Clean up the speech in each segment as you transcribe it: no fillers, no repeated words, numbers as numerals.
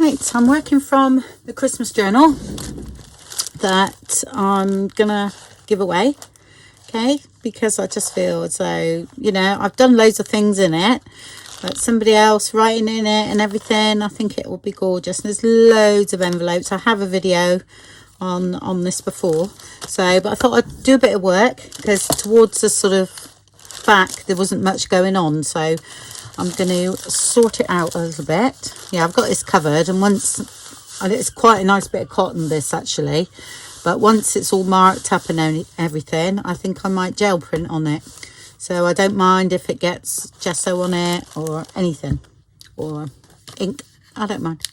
Right, I'm working from the Christmas journal that I'm gonna give away, okay, because I just feel as though, you know, I've done loads of things in it, but somebody else writing in it and everything, I think it will be gorgeous. And there's loads of envelopes. I have a video on this before, so but I thought I'd do a bit of work because towards the sort of back there wasn't much going on, so I'm going to sort it out a little bit. Yeah, I've got this covered, and it's quite a nice bit of cotton, this actually, but once it's all marked up and everything, I think I might gel print on it. So I don't mind if it gets gesso on it or anything, or ink, I don't mind,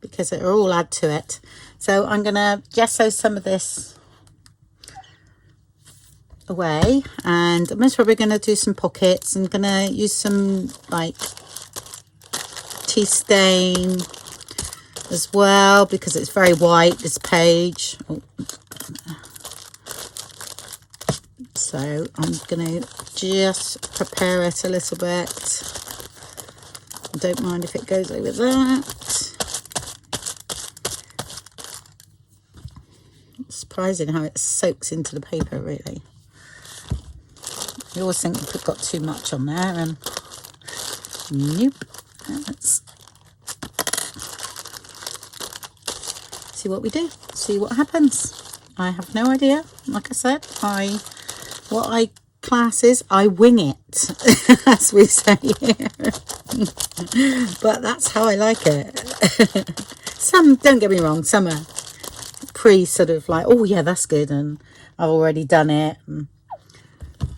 because it'll all add to it. So I'm going to gesso some of this away, and I'm most probably going to do some pockets. I'm going to use some like tea stain as well, because it's very white, this page. So I'm going to just prepare it a little bit. I don't mind if it goes over that. It's surprising how it soaks into the paper, really. You always think you've got too much on there, and nope. Let's see what we do, see what happens. I have no idea. Like I said, what I class is I wing it, as we say here. But that's how I like it. Some, don't get me wrong, some are sort of like, oh yeah, that's good, and I've already done it. And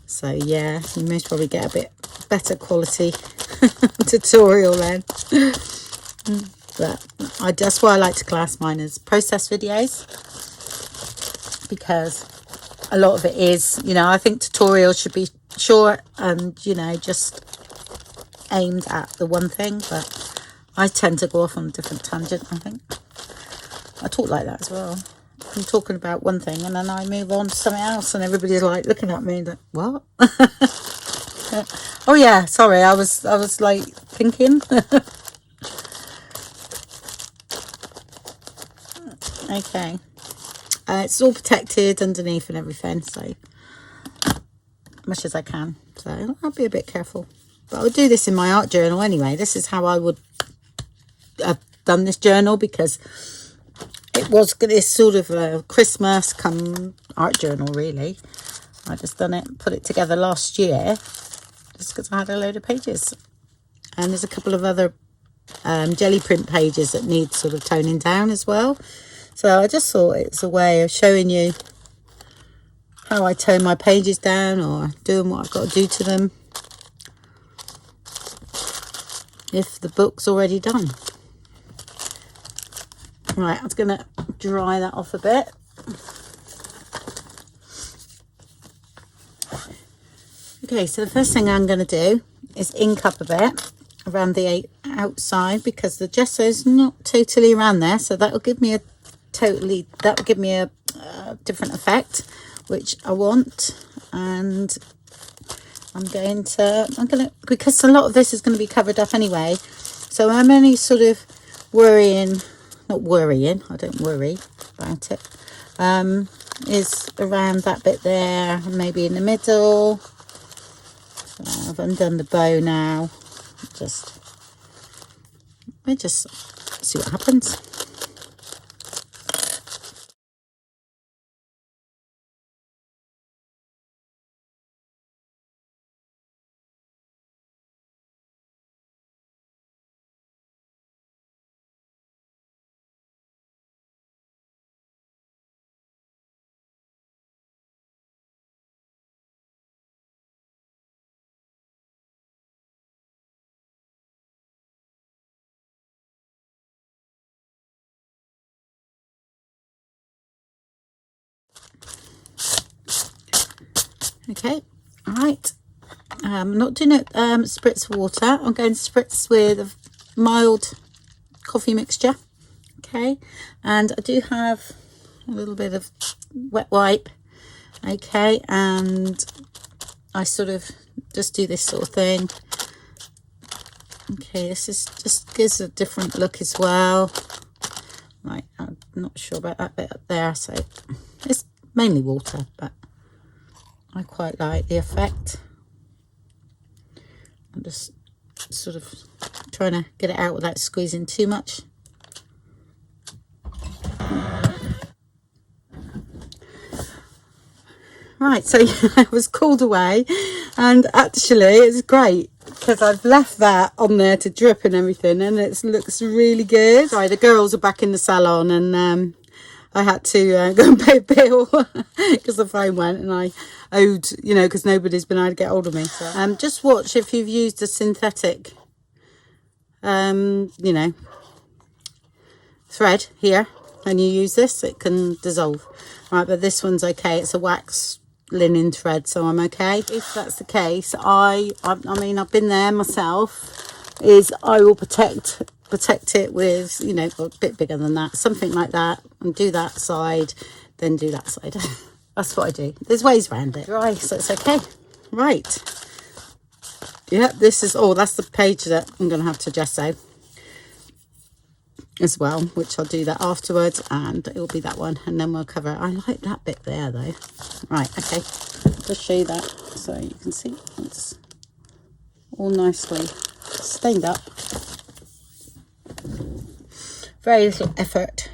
so yeah, you most probably get a bit better quality tutorial then. But that's why I like to class mine as process videos, because a lot of it is, you know, I think tutorials should be short and, you know, just aimed at the one thing, but I tend to go off on a different tangent. I think I talk like that as well. I'm talking about one thing and then I move on to something else, and everybody's like looking at me like, what? Oh yeah, sorry, I was like thinking. Okay, it's all protected underneath and everything, so much as I can, so I'll be a bit careful. But I'll do this in my art journal anyway. This is how I would have done this journal, because it was this sort of a Christmas come art journal, really. I just done it, put it together last year, just because I had a load of pages. And there's a couple of other jelly print pages that need sort of toning down as well. So I just thought it's a way of showing you how I tone my pages down, or doing what I've got to do to them if the book's already done. Right, I'm going to dry that off a bit. Okay, so the first thing I'm going to do is ink up a bit around the outside, because the gesso's not totally around there, so that'll give me a different effect, which I want. And I'm going to, because a lot of this is going to be covered up anyway, so I'm only sort of not worrying, I don't worry about it, is around that bit there, maybe in the middle. So I've undone the bow now. We just see what happens. Okay, all right. I'm not doing it spritz water. I'm going to spritz with a mild coffee mixture. Okay, and I do have a little bit of wet wipe. Okay, and I sort of just do this sort of thing Okay, this is just gives a different look as well. Right, I'm not sure about that bit up there, so it's mainly water, but I quite like the effect. I'm just sort of trying to get it out without squeezing too much. Right, so I was called away, and actually it's great because I've left that on there to drip and everything, and it looks really good. Sorry, the girls are back in the salon, and I had to go and pay a bill because the phone went, and I owed, you know, because nobody's been able to get hold of me. So just watch if you've used a synthetic, you know, thread here, and you use this, it can dissolve. Right, but this one's okay. It's a wax linen thread, so I'm okay. If that's the case, I mean, I've been there myself, is I will protect it with, you know, a bit bigger than that, something like that, and do that side, then do that side. That's what I do. There's ways around it. Dry, so it's okay. Right. Yeah, this is, oh, that's the page that I'm going to have to gesso as well, which I'll do that afterwards, and it will be that one, and then we'll cover it. I like that bit there though. Right, okay, just show you that so you can see it's all nicely stained up. Very little effort.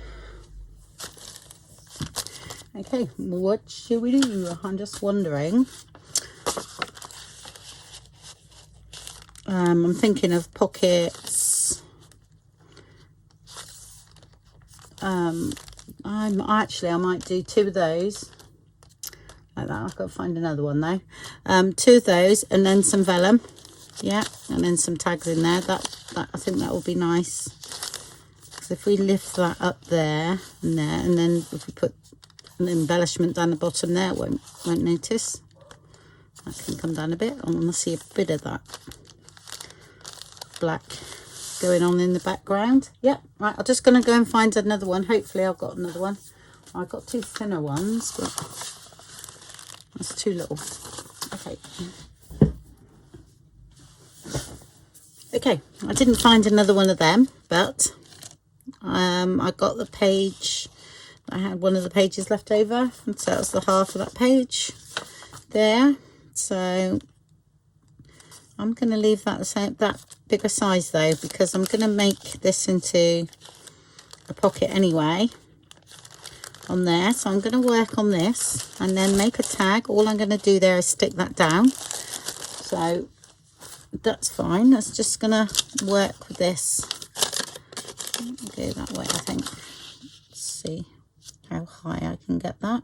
Okay, what should we do? I'm just wondering. I'm thinking of pockets. I might do 2 of those like that. I've got to find another one though. 2 of those, and then some vellum, yeah, and then some tags in there. That I think that will be nice. So if we lift that up there and there, and then if we put an embellishment down the bottom there, it won't notice. That can come down a bit. I want to see a bit of that black going on in the background. Yep, right, I'm just going to go and find another one. Hopefully I've got another one. I've got 2 thinner ones, but that's too little. Okay, I didn't find another one of them, but I got the page. I had one of the pages left over, and so that's the half of that page there. So I'm going to leave that the same, that bigger size though, because I'm going to make this into a pocket anyway on there. So I'm going to work on this and then make a tag. All I'm going to do there is stick that down. So that's fine. That's just going to work with this. Go that way, I think. Let's see how high I can get that.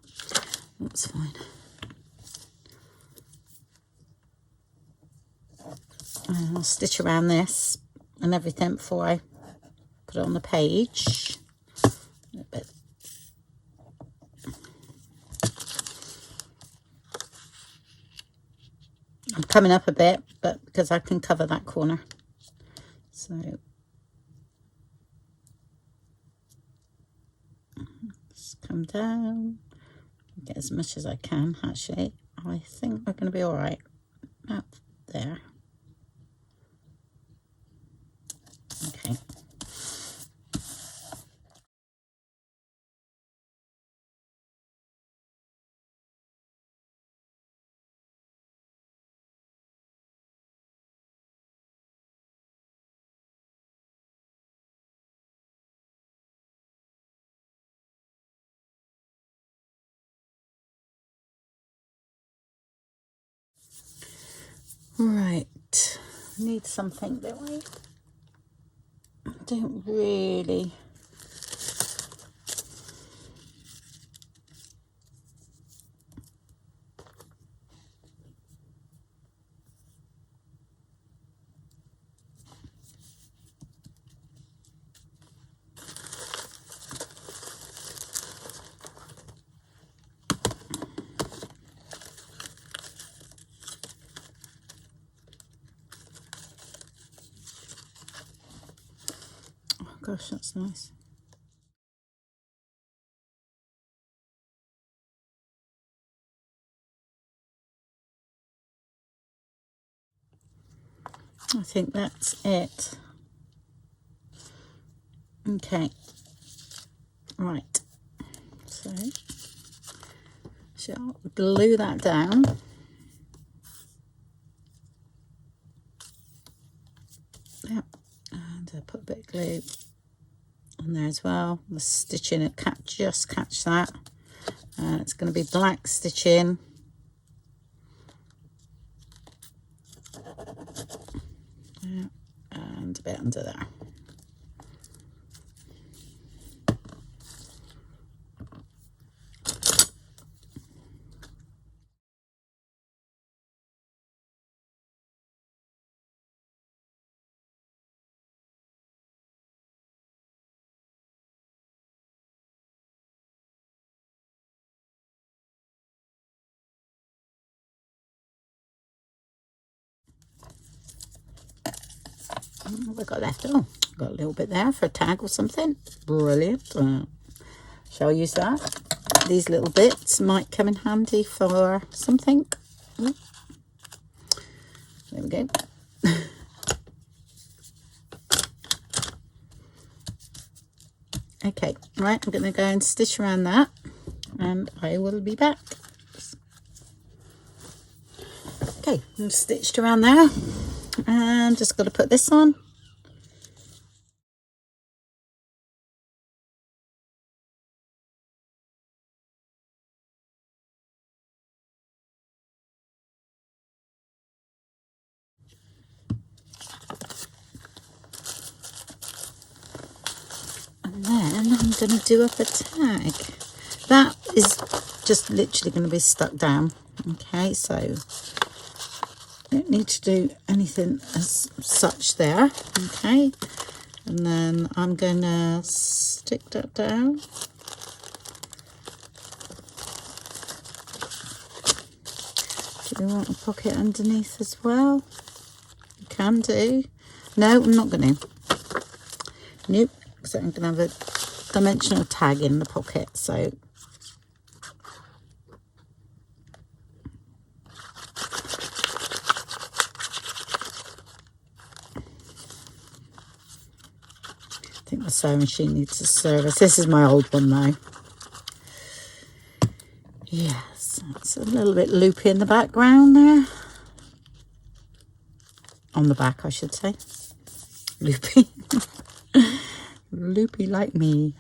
That's fine. And I'll stitch around this and everything before I put it on the page. A bit. I'm coming up a bit, but because I can cover that corner. So just come down, get as much as I can. Actually, I think we're going to be all right up there. Okay. Right, need something, don't we? Don't really. Oh gosh, that's nice. I think that's it. Okay, right, so shall glue that down. Yep, and I'll put a bit of glue on there as well. The stitching, it just catch that. It's going to be black stitching. Yeah, and a bit under there. What have I got left? Oh, got a little bit there for a tag or something. Brilliant. Shall I use that? These little bits might come in handy for something. There we go. Okay, right, I'm going to go and stitch around that, and I will be back. Okay, I'm stitched around there, and just got to put this on. And then I'm going to do up a tag. That is just literally going to be stuck down. Okay, so don't need to do anything as such there. Okay, and then I'm going to stick that down. Do you want a pocket underneath as well? You can do. No, I'm not going to. Nope, because I'm going to have a dimensional tag in the pocket, so I think the sewing machine needs a service. This is my old one though. Yes, it's a little bit loopy in the background there. On the back, I should say. Loopy. Loopy like me.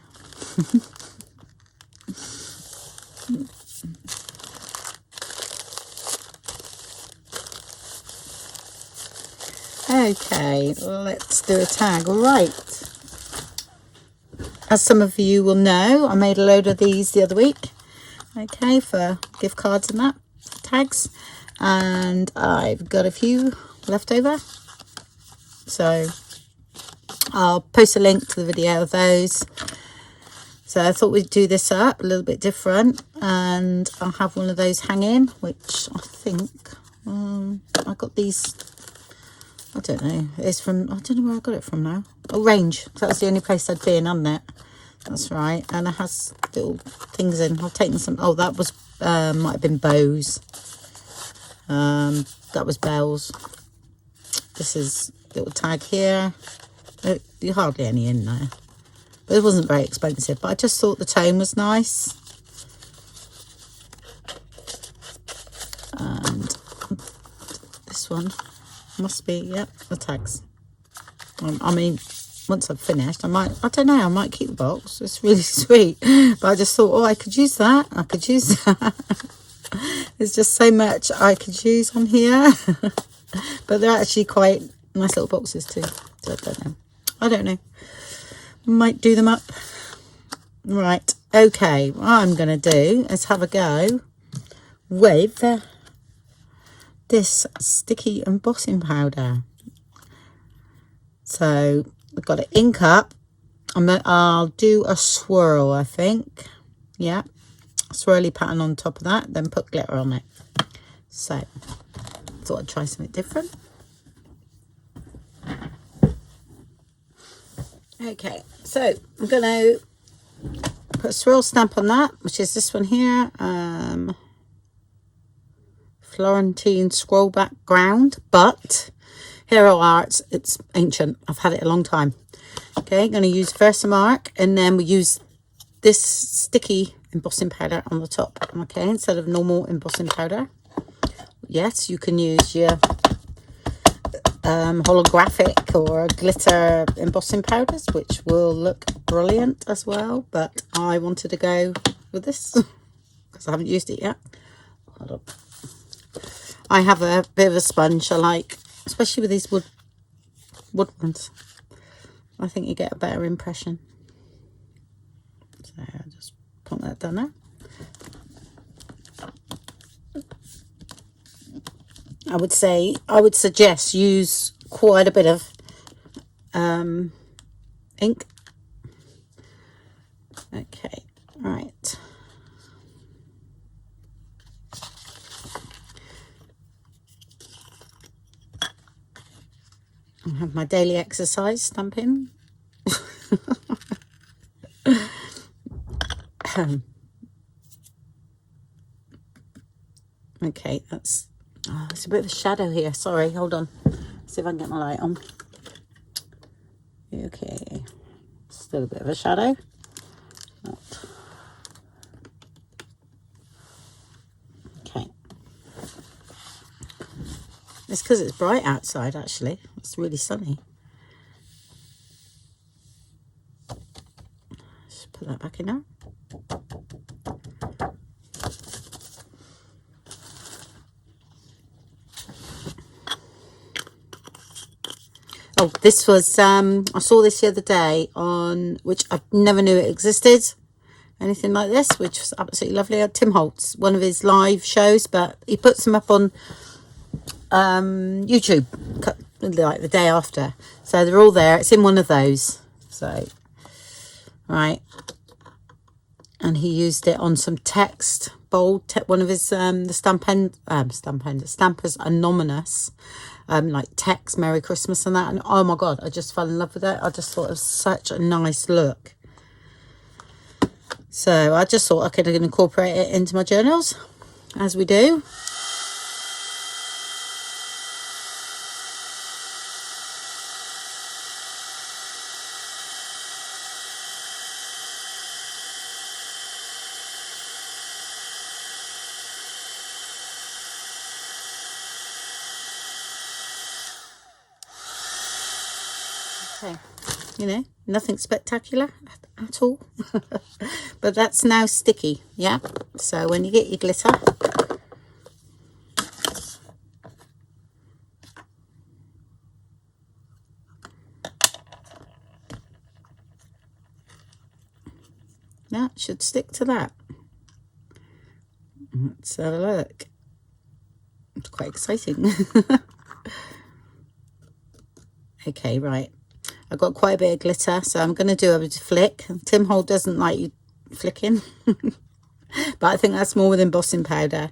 Okay, let's do a tag. Right. As some of you will know, I made a load of these the other week. Okay, for gift cards and that, tags. And I've got a few left over. So I'll post a link to the video of those. So I thought we'd do this up a little bit different, and I'll have one of those hanging, which I think I got these, I don't know, it's from, I don't know where I got it from now. Oh, Range. That's the only place I'd been, hasn't it? That's right. And it has little things in. I've taken some, oh, that was, might have been bows. That was bells. This is a little tag here. You're hardly any in there. But it wasn't very expensive, but I just thought the tone was nice. And this one must be, yep, the tags. I mean, once I've finished, I don't know, I might keep the box. It's really sweet. But I just thought, oh, I could use that. I could use that. There's just so much I could use on here. But they're actually quite nice little boxes too. So I don't know. I don't know. Might do them up. Right. Okay. What I'm going to do is have a go with this sticky embossing powder. So I've got an ink up. I'll do a swirl, I think. Yeah. Swirly pattern on top of that. Then put glitter on it. So thought I'd try something different. Okay, so I'm going to put a swirl stamp on that, which is this one here. Florentine scroll background, but Hero Art. It's ancient. I've had it a long time. Okay, I'm going to use Versamark, and then we use this sticky embossing powder on the top. Okay, instead of normal embossing powder. Yes, you can use your holographic or glitter embossing powders, which will look brilliant as well, but I wanted to go with this because I haven't used it yet. Hold up. I have a bit of a sponge I like, especially with these wood ones. I think you get a better impression. So I'll just put that down there. I would suggest use quite a bit of ink. Okay, right. I have my daily exercise stamping. Okay, that's there's a bit of a shadow here. Sorry, hold on. See if I can get my light on. Okay, still a bit of a shadow. Okay, it's because it's bright outside. Actually, it's really sunny. Just put that back in now. Oh, this was, I saw this the other day on, which I never knew it existed, anything like this, which was absolutely lovely. Tim Holtz, one of his live shows, but he puts them up on YouTube, like the day after. So they're all there. It's in one of those. So, right. And he used it on some text, bold, one of his, the Stampers Anonymous, like text Merry Christmas and that, and oh my god, I just fell in love with it. I just thought it was such a nice look, so I just thought I could incorporate it into my journals, as we do. Okay, you know, nothing spectacular at all. But that's now sticky, yeah? So when you get your glitter, that should stick to that. Let's have a look. It's quite exciting. Okay, right. I've got quite a bit of glitter, so I'm going to do a bit of flick. Tim Holtz doesn't like you flicking, but I think that's more with embossing powder.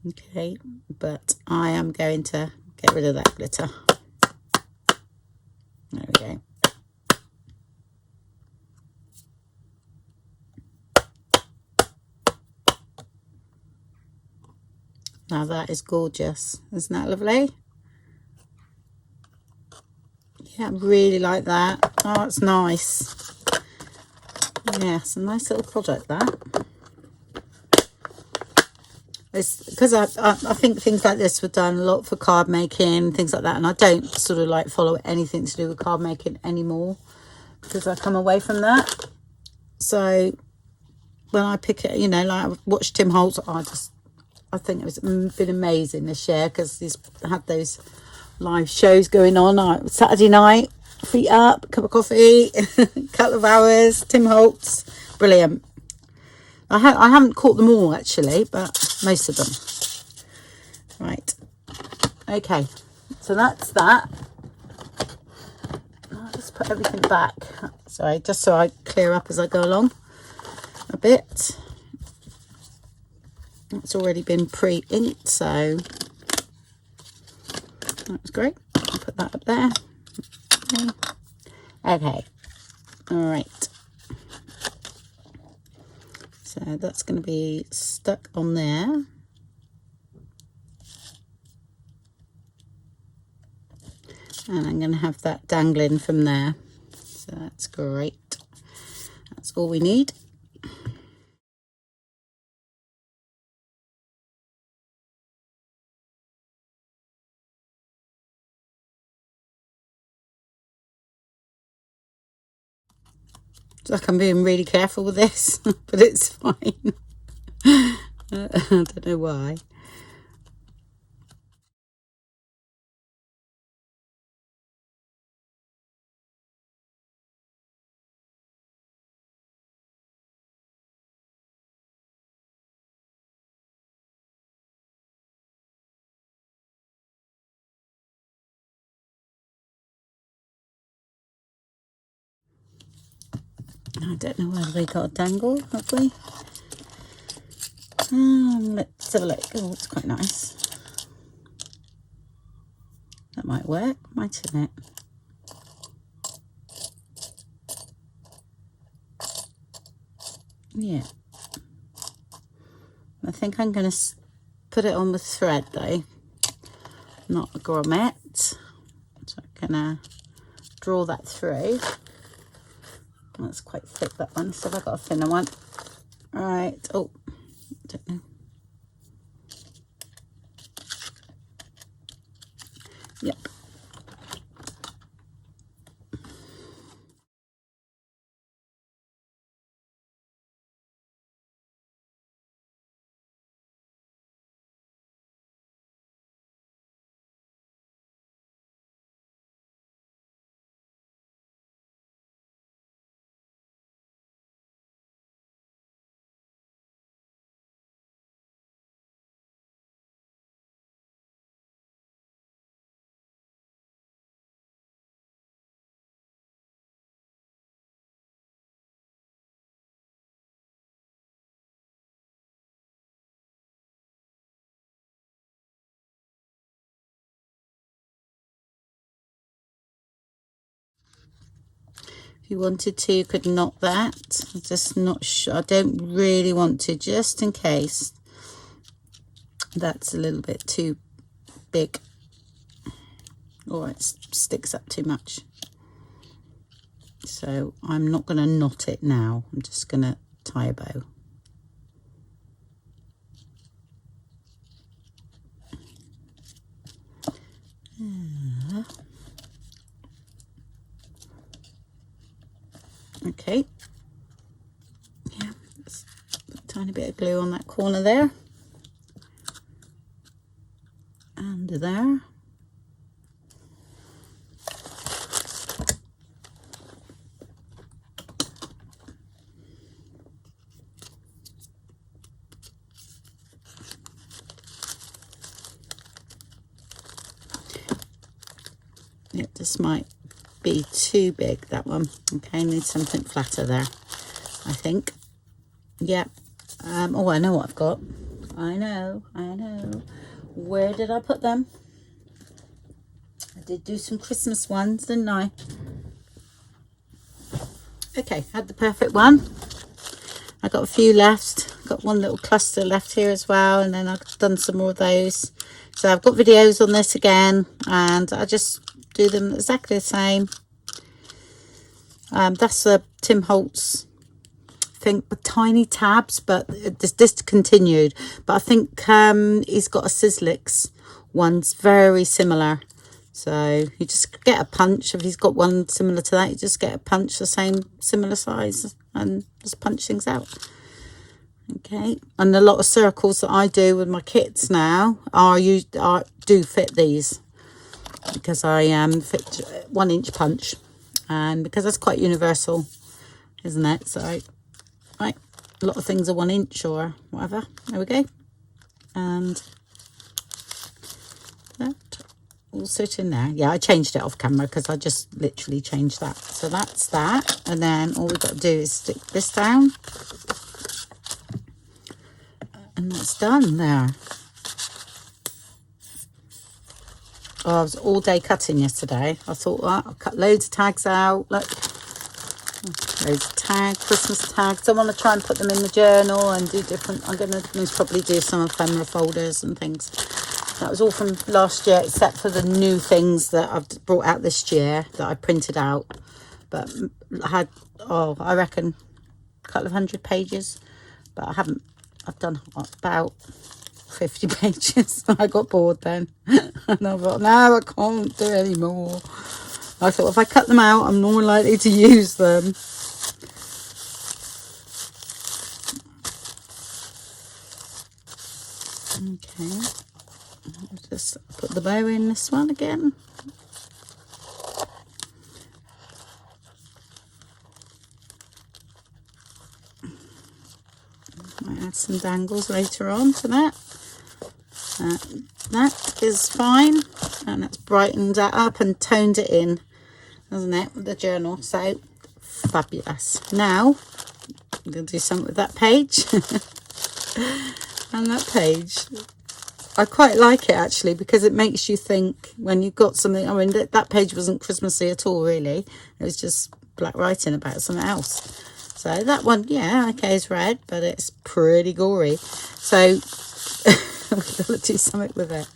Okay, but I am going to get rid of that glitter. There we go. Now that is gorgeous. Isn't that lovely? Yeah, I really like that. Oh, it's nice. Yeah, it's a nice little product, that. It's because I think things like this were done a lot for card making, things like that, and I don't sort of like follow anything to do with card making anymore because I come away from that. So when I pick it, you know, like I watched Tim Holtz, I think it's been amazing this year because he's had those live shows going on. Saturday night, feet up, cup of coffee, couple of hours, Tim Holtz, brilliant. I haven't caught them all actually, but most of them. Right, okay, so that's that. I'll just put everything back. Sorry, just so I clear up as I go along a bit. It's already been pre-inked, so that's great. I'll put that up there. Okay, all right. So that's going to be stuck on there. And I'm going to have that dangling from there. So that's great. That's all we need. It's like I'm being really careful with this, but it's fine. I don't know why. I don't know whether we got a dangle, have we? Let's have a look. Oh, it's quite nice. That might work, mightn't it? Yeah. I think I'm going to put it on with thread though, not a grommet. So I'm going to draw that through. That's quite thick, that one. So I've got a thinner one. All right. Oh, I don't know. Yep. If you wanted to, you could knot that. I'm just not sure. I don't really want to, just in case that's a little bit too big or it sticks up too much. So I'm not going to knot it now. I'm just going to tie a bow. Okay. Yeah, just a tiny bit of glue on that corner there. And there. Yeah, this might be too big, that one. Okay, need something flatter there, I think. Yeah. Oh, I know what I've got. I know. Where did I put them? I did do some Christmas ones, didn't I? Okay, had the perfect one. I got a few left. Got one little cluster left here as well, and then I've done some more of those. So I've got videos on this again, and I just do them exactly the same. That's a Tim Holtz thing with tiny tabs, but it's discontinued. But I think he's got a Sizzlix one's very similar. So you just get a punch. If he's got one similar to that, you just get a punch the same similar size and just punch things out. Okay, and a lot of circles that I do with my kits now do fit these, because I fit 1 inch punch, and because that's quite universal, isn't it? So right, a lot of things are 1 inch or whatever. There we go, and that all sit in there. Yeah, I changed it off camera because I just literally changed that. So that's that, and then all we've got to do is stick this down, and that's done there. Oh, I was all day cutting yesterday. I thought, well, I'll cut loads of tags out. Look, loads of tags, Christmas tags. I want to try and put them in the journal and do different. I'm going to most probably do some ephemera folders and things. That was all from last year, except for the new things that I've brought out this year that I printed out. But I had, oh, I reckon a couple of 100 pages. But I haven't, I've done about 50 pages. I got bored then. And I thought, no, I can't do any more. I thought if I cut them out, I'm more likely to use them. Okay. I'll just put the bow in this one again. Might add some dangles later on to that. That is fine, and that's brightened that up and toned it in, doesn't it, with the journal? So fabulous. Now I'm going to do something with that page. And that page, I quite like it actually, because it makes you think when you've got something. I mean, that page wasn't Christmassy at all, really. It was just black writing about something else. So that one, yeah, okay, is red, but it's pretty gory. So we've got to do something with it.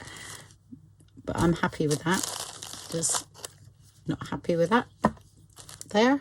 But I'm happy with that. Just not happy with that. There.